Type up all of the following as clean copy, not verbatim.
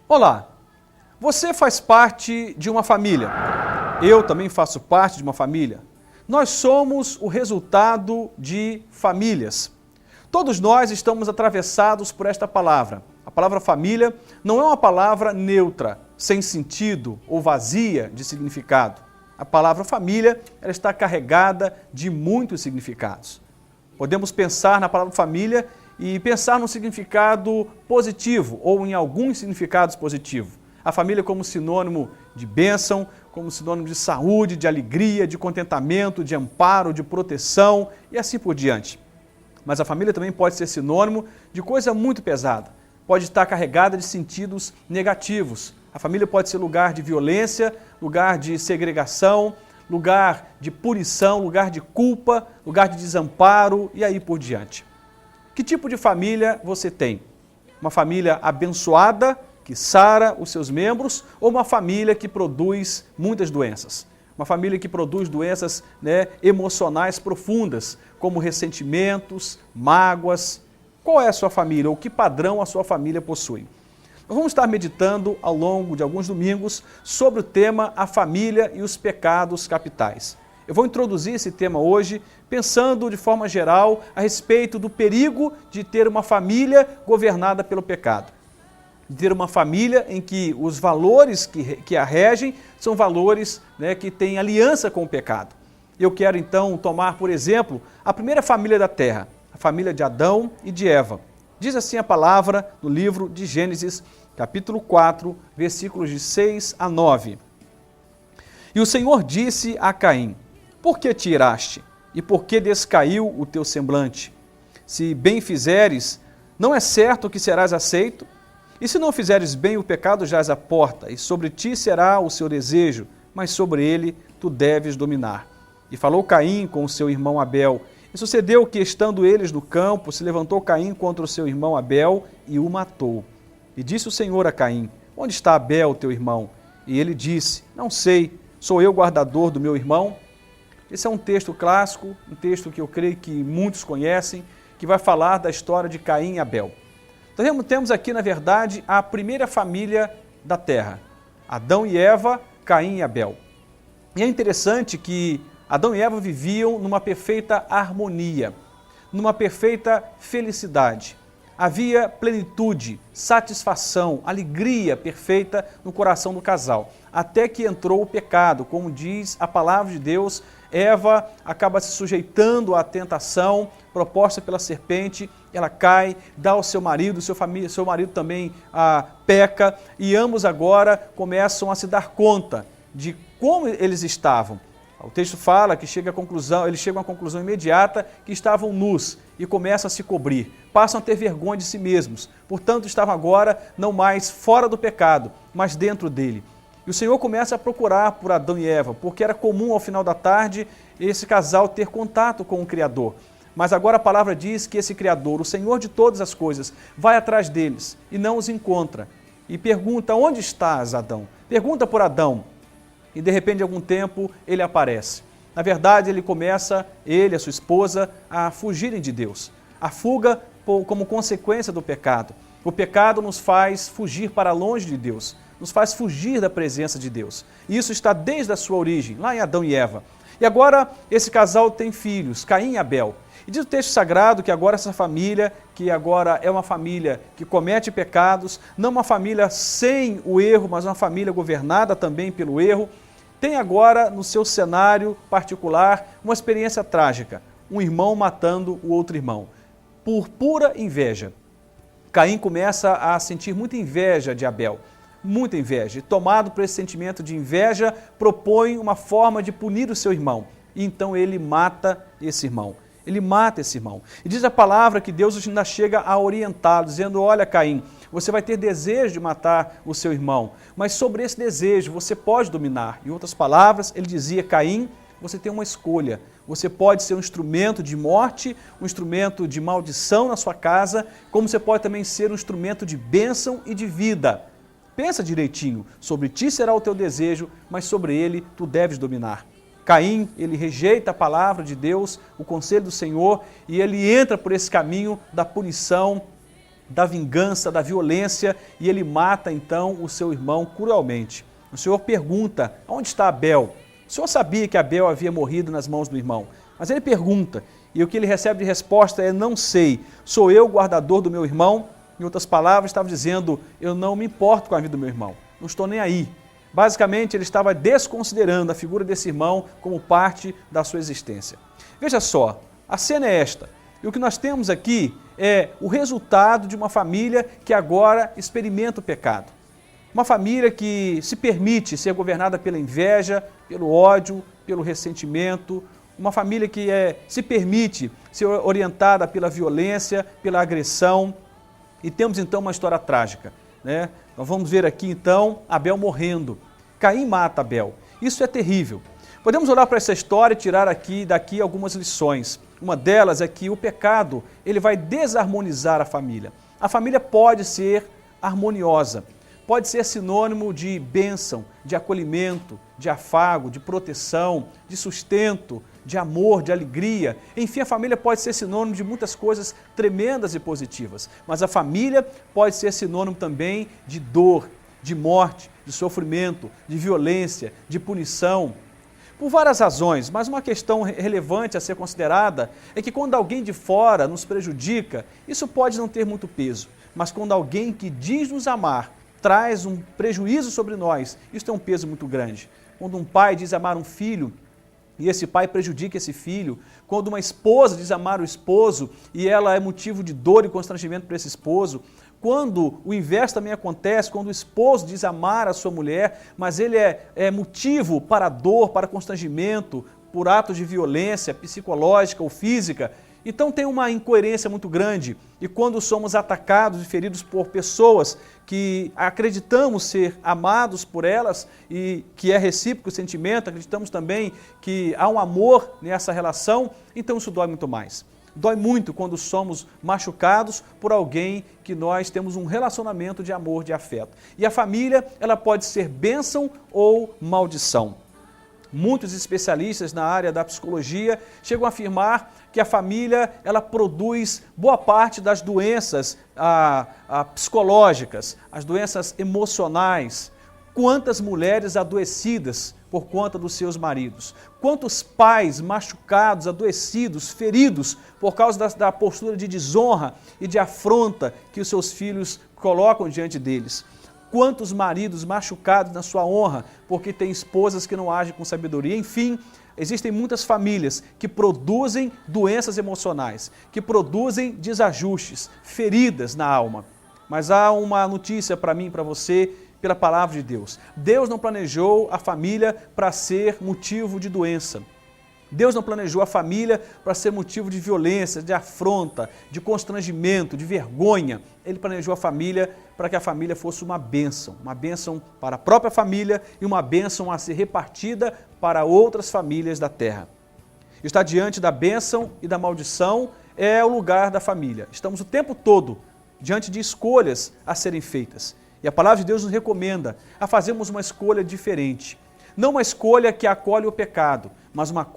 Olá, você faz parte de uma família. Eu também faço parte de uma família. Nós somos o resultado de famílias. Todos nós estamos atravessados por esta palavra. A palavra família não é uma palavra neutra, sem sentido ou vazia de significado. A palavra família, ela está carregada de muitos significados. Podemos pensar na palavra família e pensar num significado positivo ou em alguns significados positivos. A família como sinônimo de bênção, como sinônimo de saúde, de alegria, de contentamento, de amparo, de proteção e assim por diante. Mas a família também pode ser sinônimo de coisa muito pesada. Pode estar carregada de sentidos negativos. A família pode ser lugar de violência, lugar de segregação, lugar de punição, lugar de culpa, lugar de desamparo e aí por diante. Que tipo de família você tem? Uma família abençoada, que sara os seus membros, ou uma família que produz muitas doenças? Uma família que produz doenças emocionais profundas, como ressentimentos, mágoas. Qual é a sua família, ou que padrão a sua família possui? Nós vamos estar meditando ao longo de alguns domingos sobre o tema A Família e os Pecados Capitais. Eu vou introduzir esse tema hoje pensando de forma geral a respeito do perigo de ter uma família governada pelo pecado. De ter uma família em que os valores que a regem são valores que têm aliança com o pecado. Eu quero então tomar, por exemplo, a primeira família da terra, a família de Adão e de Eva. Diz assim a palavra no livro de Gênesis, capítulo 4, versículos de 6 a 9. E o Senhor disse a Caim: por que te iraste? E por que descaiu o teu semblante? Se bem fizeres, não é certo que serás aceito? E se não fizeres bem, o pecado jaz à porta, e sobre ti será o seu desejo, mas sobre ele tu deves dominar. E falou Caim com o seu irmão Abel. E sucedeu que, estando eles no campo, se levantou Caim contra o seu irmão Abel e o matou. E disse o Senhor a Caim: onde está Abel, teu irmão? E ele disse: não sei, sou eu guardador do meu irmão? Esse é um texto clássico, um texto que eu creio que muitos conhecem, que vai falar da história de Caim e Abel. Então temos aqui, na verdade, a primeira família da terra. Adão e Eva, Caim e Abel. E é interessante que Adão e Eva viviam numa perfeita harmonia, numa perfeita felicidade. Havia plenitude, satisfação, alegria perfeita no coração do casal. Até que entrou o pecado, como diz a palavra de Deus, Eva acaba se sujeitando à tentação proposta pela serpente, ela cai, dá ao seu marido, seu marido também peca, e ambos agora começam a se dar conta de como eles estavam. O texto fala que eles chegam à conclusão imediata que estavam nus e começam a se cobrir, passam a ter vergonha de si mesmos, portanto estavam agora não mais fora do pecado, mas dentro dele. E o Senhor começa a procurar por Adão e Eva, porque era comum ao final da tarde esse casal ter contato com o Criador. Mas agora a palavra diz que esse Criador, o Senhor de todas as coisas, vai atrás deles e não os encontra. E pergunta: onde estás, Adão? Pergunta por Adão. E de repente, de algum tempo, ele aparece. Na verdade, ele e a sua esposa, a fugirem de Deus. A fuga como consequência do pecado. O pecado nos faz fugir para longe de Deus, nos faz fugir da presença de Deus. E isso está desde a sua origem, lá em Adão e Eva. E agora esse casal tem filhos, Caim e Abel. E diz o texto sagrado que agora essa família, que agora é uma família que comete pecados, não uma família sem o erro, mas uma família governada também pelo erro, tem agora no seu cenário particular uma experiência trágica, um irmão matando o outro irmão, por pura inveja. Caim começa a sentir muita inveja de Abel, muita inveja, e tomado por esse sentimento de inveja, propõe uma forma de punir o seu irmão, e então ele mata esse irmão. Ele mata esse irmão. E diz a palavra que Deus ainda chega a orientá-lo, dizendo: olha, Caim, você vai ter desejo de matar o seu irmão, mas sobre esse desejo você pode dominar. Em outras palavras, ele dizia: Caim, você tem uma escolha. Você pode ser um instrumento de morte, um instrumento de maldição na sua casa, como você pode também ser um instrumento de bênção e de vida. Pensa direitinho, sobre ti será o teu desejo, mas sobre ele tu deves dominar. Caim, ele rejeita a palavra de Deus, o conselho do Senhor, e ele entra por esse caminho da punição, da vingança, da violência, e ele mata então o seu irmão cruelmente. O Senhor pergunta, onde está Abel? O Senhor sabia que Abel havia morrido nas mãos do irmão, mas ele pergunta, e o que ele recebe de resposta é, não sei, sou eu o guardador do meu irmão? Em outras palavras, estava dizendo, eu não me importo com a vida do meu irmão, não estou nem aí. Basicamente, ele estava desconsiderando a figura desse irmão como parte da sua existência. Veja só, a cena é esta, e o que nós temos aqui é o resultado de uma família que agora experimenta o pecado. Uma família que se permite ser governada pela inveja, pelo ódio, pelo ressentimento, uma família que se permite ser orientada pela violência, pela agressão. E temos então uma história trágica, né? Nós vamos ver aqui então Abel morrendo. Caim mata Abel. Isso é terrível. Podemos olhar para essa história e tirar daqui algumas lições. Uma delas é que o pecado ele vai desarmonizar a família. A família pode ser harmoniosa, pode ser sinônimo de bênção, de acolhimento, de afago, de proteção, de sustento, de amor, de alegria. Enfim, a família pode ser sinônimo de muitas coisas tremendas e positivas, mas a família pode ser sinônimo também de dor, de morte, de sofrimento, de violência, de punição. Por várias razões, mas uma questão relevante a ser considerada é que quando alguém de fora nos prejudica, isso pode não ter muito peso, mas quando alguém que diz nos amar traz um prejuízo sobre nós, isso tem um peso muito grande. Quando um pai diz amar um filho e esse pai prejudica esse filho, quando uma esposa diz amar o esposo e ela é motivo de dor e constrangimento para esse esposo, quando o inverso também acontece, quando o esposo diz amar a sua mulher, mas ele é motivo para dor, para constrangimento, por atos de violência psicológica ou física, então tem uma incoerência muito grande. E quando somos atacados e feridos por pessoas que acreditamos ser amados por elas e que é recíproco o sentimento, acreditamos também que há um amor nessa relação, então isso dói muito mais. Dói muito quando somos machucados por alguém que nós temos um relacionamento de amor, de afeto. E a família, ela pode ser bênção ou maldição. Muitos especialistas na área da psicologia chegam a afirmar que a família ela produz boa parte das doenças psicológicas, as doenças emocionais. Quantas mulheres adoecidas por conta dos seus maridos? Quantos pais machucados, adoecidos, feridos por causa da postura de desonra e de afronta que os seus filhos colocam diante deles? Quantos maridos machucados na sua honra porque têm esposas que não agem com sabedoria? Enfim, existem muitas famílias que produzem doenças emocionais, que produzem desajustes, feridas na alma. Mas há uma notícia para mim e para você, pela palavra de Deus. Deus não planejou a família para ser motivo de doença. Deus não planejou a família para ser motivo de violência, de afronta, de constrangimento, de vergonha. Ele planejou a família para que a família fosse uma bênção para a própria família e uma bênção a ser repartida para outras famílias da terra. Estar diante da bênção e da maldição é o lugar da família. Estamos o tempo todo diante de escolhas a serem feitas. E a palavra de Deus nos recomenda a fazermos uma escolha diferente. Não uma escolha que acolhe o pecado, mas uma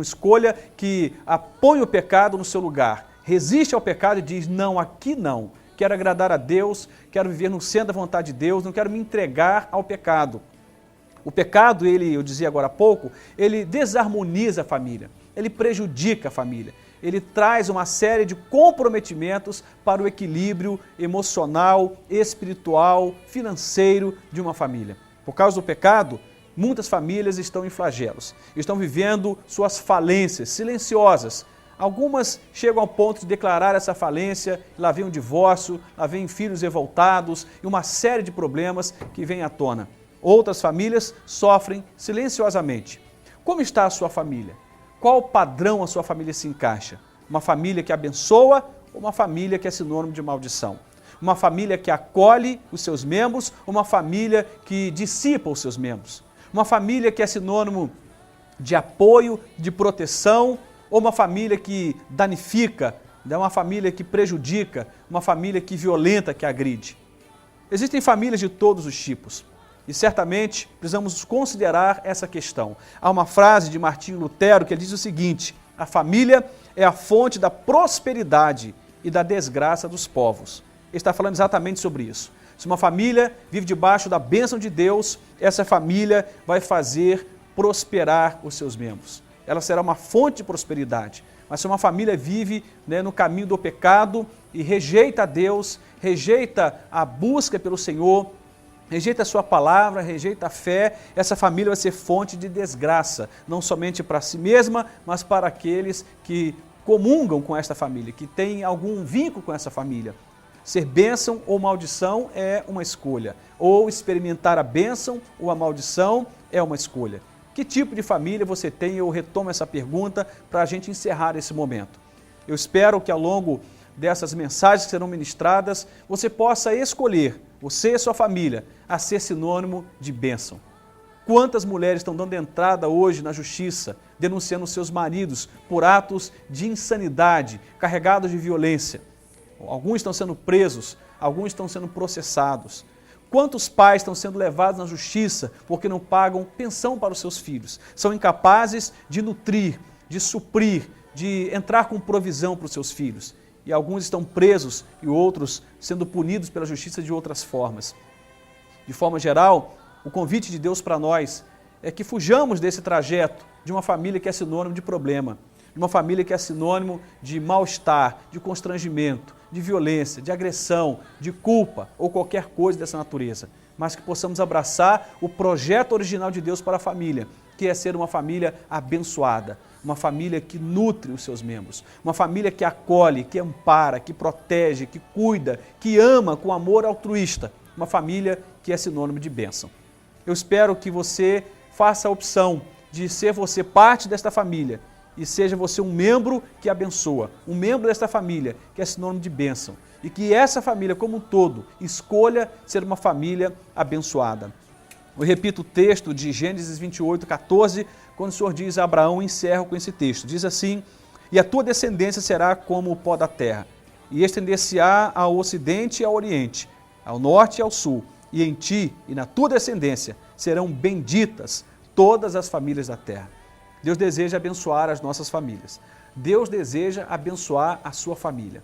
escolha que põe o pecado no seu lugar. Resiste ao pecado e diz, não, aqui não. Quero agradar a Deus, quero viver no centro da vontade de Deus, não quero me entregar ao pecado. O pecado, eu dizia agora há pouco, ele desarmoniza a família, ele prejudica a família. Ele traz uma série de comprometimentos para o equilíbrio emocional, espiritual, financeiro de uma família. Por causa do pecado, muitas famílias estão em flagelos, estão vivendo suas falências silenciosas. Algumas chegam ao ponto de declarar essa falência, lá vem o divórcio, lá vem filhos revoltados e uma série de problemas que vêm à tona. Outras famílias sofrem silenciosamente. Como está a sua família? Qual padrão a sua família se encaixa? Uma família que abençoa ou uma família que é sinônimo de maldição? Uma família que acolhe os seus membros ou uma família que dissipa os seus membros? Uma família que é sinônimo de apoio, de proteção ou uma família que danifica, uma família que prejudica, uma família que violenta, que agride? Existem famílias de todos os tipos. E certamente precisamos considerar essa questão. Há uma frase de Martinho Lutero que ele diz o seguinte: a família é a fonte da prosperidade e da desgraça dos povos. está falando exatamente sobre isso. Se uma família vive debaixo da bênção de Deus, essa família vai fazer prosperar os seus membros. Ela será uma fonte de prosperidade. Mas se uma família vive, no caminho do pecado e rejeita a Deus, rejeita a busca pelo Senhor, rejeita a sua palavra, rejeita a fé, essa família vai ser fonte de desgraça, não somente para si mesma, mas para aqueles que comungam com esta família, que têm algum vínculo com essa família. Ser bênção ou maldição é uma escolha, ou experimentar a bênção ou a maldição é uma escolha. Que tipo de família você tem? Eu retomo essa pergunta para a gente encerrar esse momento. Eu espero que ao longo dessas mensagens que serão ministradas, você possa escolher, você e sua família, a ser sinônimo de bênção. Quantas mulheres estão dando entrada hoje na justiça, denunciando seus maridos por atos de insanidade, carregados de violência? Alguns estão sendo presos, alguns estão sendo processados. Quantos pais estão sendo levados na justiça porque não pagam pensão para os seus filhos? São incapazes de nutrir, de suprir, de entrar com provisão para os seus filhos. E alguns estão presos e outros sendo punidos pela justiça de outras formas. De forma geral, o convite de Deus para nós é que fujamos desse trajeto de uma família que é sinônimo de problema, de uma família que é sinônimo de mal-estar, de constrangimento, de violência, de agressão, de culpa ou qualquer coisa dessa natureza, mas que possamos abraçar o projeto original de Deus para a família, que é ser uma família abençoada, uma família que nutre os seus membros, uma família que acolhe, que ampara, que protege, que cuida, que ama com amor altruísta, uma família que é sinônimo de bênção. Eu espero que você faça a opção de ser você parte desta família e seja você um membro que abençoa, um membro desta família que é sinônimo de bênção e que essa família como um todo escolha ser uma família abençoada. Eu repito o texto de Gênesis 28, 14, quando o Senhor diz a Abraão, encerro com esse texto, diz assim: e a tua descendência será como o pó da terra, e estender-se-á ao ocidente e ao oriente, ao norte e ao sul, e em ti e na tua descendência serão benditas todas as famílias da terra. Deus deseja abençoar as nossas famílias. Deus deseja abençoar a sua família.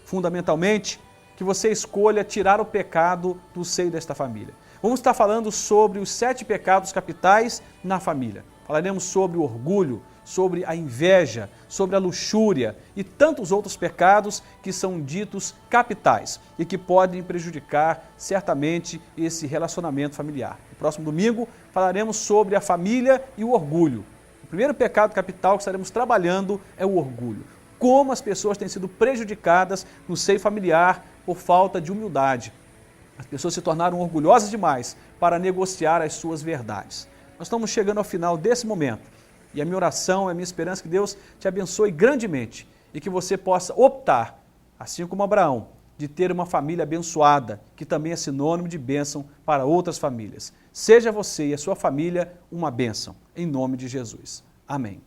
Fundamentalmente, que você escolha tirar o pecado do seio desta família. Vamos estar falando sobre os 7 pecados capitais na família. Falaremos sobre o orgulho, sobre a inveja, sobre a luxúria e tantos outros pecados que são ditos capitais e que podem prejudicar certamente esse relacionamento familiar. No próximo domingo falaremos sobre a família e o orgulho. O primeiro pecado capital que estaremos trabalhando é o orgulho. Como as pessoas têm sido prejudicadas no seio familiar por falta de humildade. As pessoas se tornaram orgulhosas demais para negociar as suas verdades. Nós estamos chegando ao final desse momento e a minha oração, a minha esperança é que Deus te abençoe grandemente e que você possa optar, assim como Abraão, de ter uma família abençoada, que também é sinônimo de bênção para outras famílias. Seja você e a sua família uma bênção, em nome de Jesus. Amém.